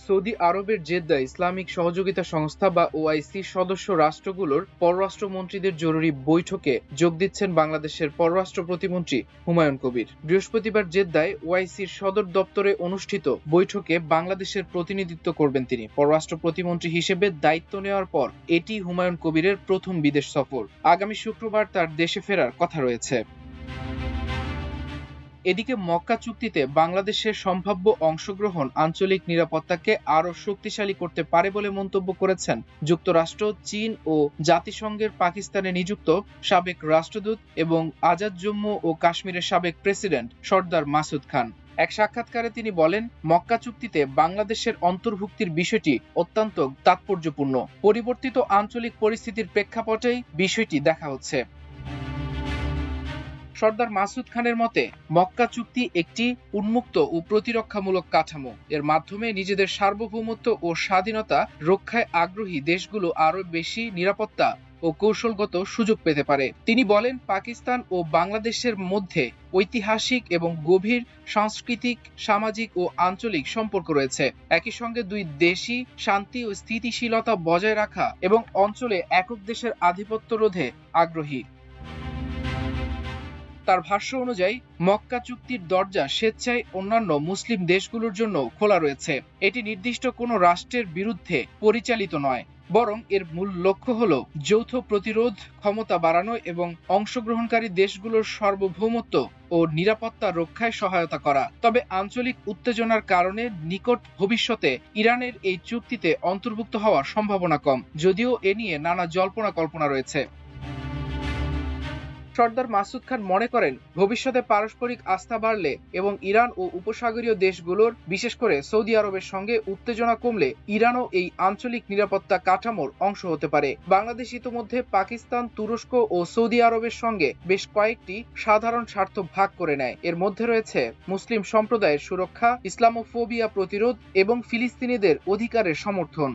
Saudi আরবের Jeddah Islamic সহযোগিতা সংস্থা বা ওআইসি সদস্য রাষ্ট্রগুলোর পররাষ্ট্রমন্ত্রীদের জরুরি বৈঠকে যোগ দিচ্ছেন বাংলাদেশের পররাষ্ট্র প্রতিমন্ত্রী হুমায়ুন কবির। বৃহস্পতিবার জেদ্দায় ওআইসির সদর দপ্তরে অনুষ্ঠিত বৈঠকে বাংলাদেশের প্রতিনিধিত্ব করবেন তিনি। পররাষ্ট্র প্রতিমন্ত্রী হিসেবে দায়িত্ব নেওয়ার পর এটি হুমায়ুন কবিরের প্রথম বিদেশ সফর। আগামী শুক্রবার তার দেশে ফেরার কথা রয়েছে। এদিকে মক্কা চুক্তিতে বাংলাদেশের সম্ভাব্য অংশগ্রহণ আঞ্চলিক নিরাপত্তাকে আরও শক্তিশালী করতে পারে বলে মন্তব্য করেছেন যুক্তরাষ্ট্র, চীন ও জাতিসংঘের পাকিস্তানে নিযুক্ত সাবেক রাষ্ট্রদূত এবং আজাদ জম্মু ও কাশ্মীরের সাবেক প্রেসিডেন্ট সর্দার মাসুদ খান। এক সাক্ষাৎকারে তিনি বলেন, মক্কা চুক্তিতে বাংলাদেশের অন্তর্ভুক্তির বিষয়টি অত্যন্ত তাৎপর্যপূর্ণ। পরিবর্তিত আঞ্চলিক পরিস্থিতির প্রেক্ষাপটেই বিষয়টি দেখা হচ্ছে। সর্দার মাসুদ খানের মতে, মক্কা চুক্তি একটি উন্মুক্ত ও প্রতিরক্ষামূলক কাঠামো। এর মাধ্যমে নিজেদের সার্বভৌমত্ব ও স্বাধীনতা রক্ষায় আগ্রহী দেশগুলো আরও বেশি নিরাপত্তা ও কৌশলগত সুযোগ পেতে পারে। তিনি বলেন, পাকিস্তান ও বাংলাদেশের মধ্যে ঐতিহাসিক এবং গভীর সাংস্কৃতিক, সামাজিক ও আঞ্চলিক সম্পর্ক রয়েছে। একই সঙ্গে দুই দেশই শান্তি ও স্থিতিশীলতা বজায় রাখা এবং অঞ্চলে একক দেশের আধিপত্য রোধে আগ্রহী। তার ভাষ্য অনুযায়ী মক্কা চুক্তির দরজা স্বেচ্ছায় অন্যান্য মুসলিম দেশগুলোর জন্য খোলা রয়েছে। এটি নির্দিষ্ট কোনো রাষ্ট্রের বিরুদ্ধে পরিচালিত নয়, বরং এর মূল লক্ষ্য হল যৌথ প্রতিরোধ ক্ষমতা বাড়ানো এবং অংশগ্রহণকারী দেশগুলোর সার্বভৌমত্ব ও নিরাপত্তা রক্ষায় সহায়তা করা। তবে আঞ্চলিক উত্তেজনার কারণে নিকট ভবিষ্যতে ইরানের এই চুক্তিতে অন্তর্ভুক্ত হওয়ার সম্ভাবনা কম, যদিও এ নিয়ে নানা জল্পনা কল্পনা রয়েছে। সর্দার মাসুদ খান মনে করেন, ভবিষ্যতে পারস্পরিক আস্থা বাড়লে এবং ইরান ও উপসাগরীয় দেশগুলোর, বিশেষ করে সৌদি আরবের সঙ্গে উত্তেজনা কমলে ইরানও এই আঞ্চলিক নিরাপত্তা কাঠামোর অংশ হতে পারে। বাংলাদেশ ইতোমধ্যে পাকিস্তান, তুরস্ক ও সৌদি আরবের সঙ্গে বেশ কয়েকটি সাধারণ স্বার্থ ভাগ করে নেয়। এর মধ্যে রয়েছে মুসলিম সম্প্রদায়ের সুরক্ষা, ইসলামোফোবিয়া প্রতিরোধ এবং ফিলিস্তিনিদের অধিকারের সমর্থন।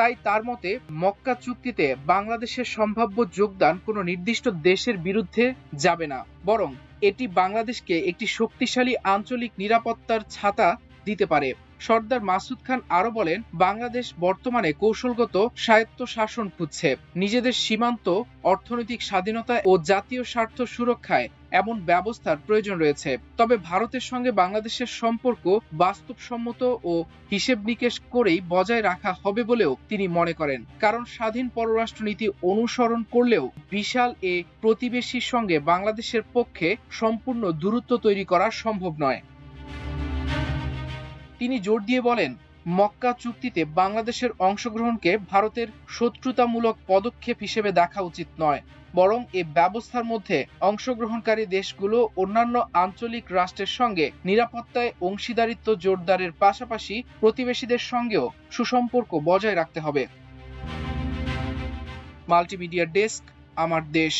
তাই তার মতে, মক্কা চুক্তিতে বাংলাদেশের সম্ভাব্য যোগদান কোনো নির্দিষ্ট দেশের বিরুদ্ধে যাবে না, বরং এটি বাংলাদেশকে একটি শক্তিশালী আঞ্চলিক নিরাপত্তার ছাতা দিতে পারে। সর্দার মাসুদ খান আরো বলেন, বাংলাদেশ বর্তমানে কৌশলগত স্বায়ত্তশাসন খুঁজছে। নিজেদের সীমান্ত, অর্থনৈতিক স্বাধীনতা ও জাতীয় স্বার্থ সুরক্ষায় এমন ব্যবস্থার প্রয়োজন রয়েছে। তবে ভারতের সঙ্গে বাংলাদেশের সম্পর্ক বাস্তবসম্মত ও হিসেব নিকেশ করেই বজায় রাখা হবে বলেও তিনি মনে করেন। কারণ স্বাধীন পররাষ্ট্রনীতি অনুসরণ করলেও বিশাল এ প্রতিবেশীর সঙ্গে বাংলাদেশের পক্ষে সম্পূর্ণ দূরত্ব তৈরি করা সম্ভব নয়। তিনি জোর দিয়ে বলেন, মক্কা চুক্তিতে বাংলাদেশের অংশগ্রহণকে ভারতের শত্রুতামূলক পদক্ষেপ হিসেবে দেখা উচিত নয়, বরং এ ব্যবস্থার মধ্যে অংশগ্রহণকারী দেশগুলো অন্যান্য আঞ্চলিক রাষ্ট্রের সঙ্গে নিরাপত্তায় অংশীদারিত্ব জোরদারের পাশাপাশি প্রতিবেশীদের সঙ্গেও সুসম্পর্ক বজায় রাখতে হবে। মাল্টিমিডিয়া ডেস্ক, আমার দেশ।